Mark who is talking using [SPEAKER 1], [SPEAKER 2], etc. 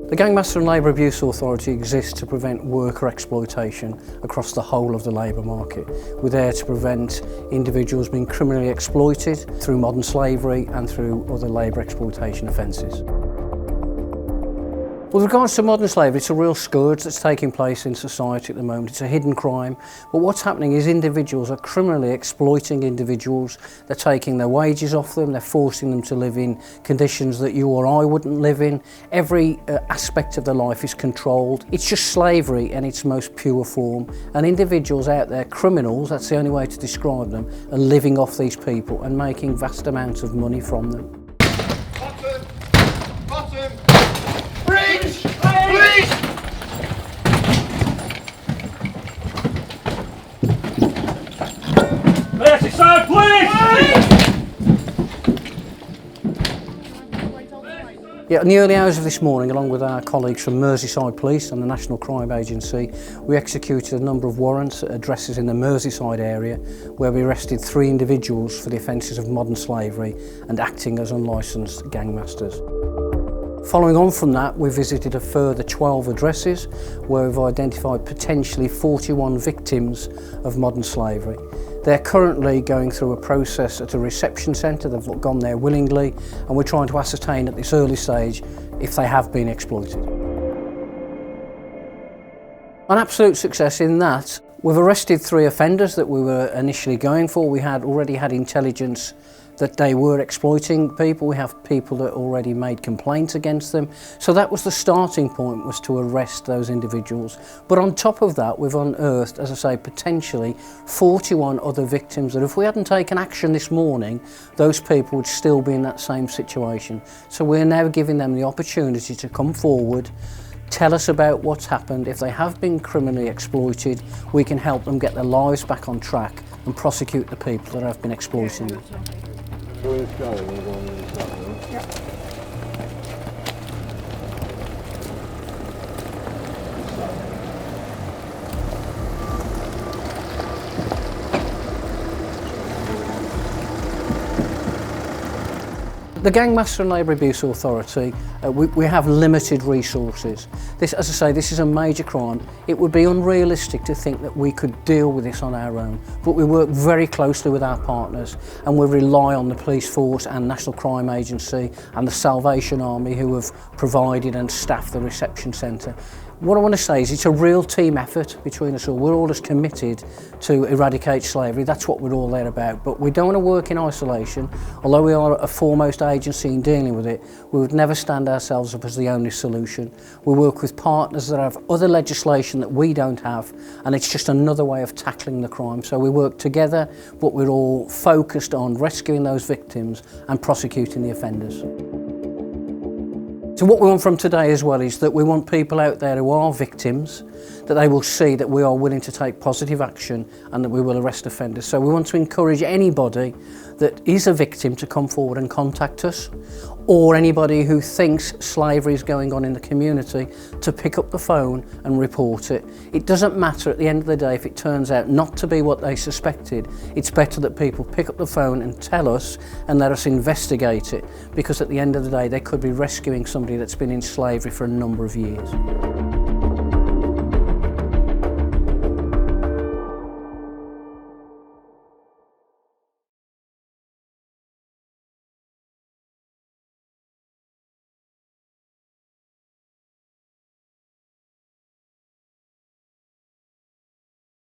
[SPEAKER 1] The Gangmaster and Labour Abuse Authority exists to prevent worker exploitation across the whole of the labour market. We're there to prevent individuals being criminally exploited through modern slavery and through other labour exploitation offences. With regards to modern slavery, it's a real scourge that's taking place in society at the moment. It's a hidden crime, but what's happening is individuals are criminally exploiting individuals. They're taking their wages off them, they're forcing them to live in conditions that you or I wouldn't live in. Every aspect of their life is controlled. It's just slavery in its most pure form. And individuals out there, criminals, that's the only way to describe them, are living off these people and making vast amounts of money from them. Yeah, in the early hours of this morning, along with our colleagues from Merseyside Police and the National Crime Agency, we executed a number of warrants at addresses in the Merseyside area where we arrested 3 individuals for the offences of modern slavery and acting as unlicensed gangmasters. Following on from that, we visited a further 12 addresses where we've identified potentially 41 victims of modern slavery. They're currently going through a process at a reception centre. They've gone there willingly, and we're trying to ascertain at this early stage if they have been exploited. An absolute success in that we've arrested 3 offenders that we were initially going for. We had already had intelligence that they were exploiting people. We have people that already made complaints against them. So that was the starting point, was to arrest those individuals. But on top of that, we've unearthed, as I say, potentially 41 other victims that if we hadn't taken action this morning, those people would still be in that same situation. So we're now giving them the opportunity to come forward, tell us about what's happened. If they have been criminally exploited, we can help them get their lives back on track and prosecute the people that have been exploiting them.
[SPEAKER 2] Where it's going, we're going to start now. Yep.
[SPEAKER 1] The Gangmaster and Labour Abuse Authority, we have limited resources. This, as I say, this is a major crime. It would be unrealistic to think that we could deal with this on our own, but we work very closely with our partners and we rely on the police force and National Crime Agency and the Salvation Army who have provided and staffed the reception centre. What I want to say is it's a real team effort between us all. We're all as committed to eradicate slavery. That's what we're all there about. But we don't want to work in isolation. Although we are a foremost agency in dealing with it, we would never stand ourselves up as the only solution. We work with partners that have other legislation that we don't have, and it's just another way of tackling the crime. So we work together, but we're all focused on rescuing those victims and prosecuting the offenders. So what we want from today as well is that we want people out there who are victims, that they will see that we are willing to take positive action and that we will arrest offenders. So we want to encourage anybody that is a victim to come forward and contact us, or anybody who thinks slavery is going on in the community to pick up the phone and report it. It doesn't matter at the end of the day if it turns out not to be what they suspected. It's better that people pick up the phone and tell us and let us investigate it, because at the end of the day they could be rescuing somebody that's been in slavery for a number of years.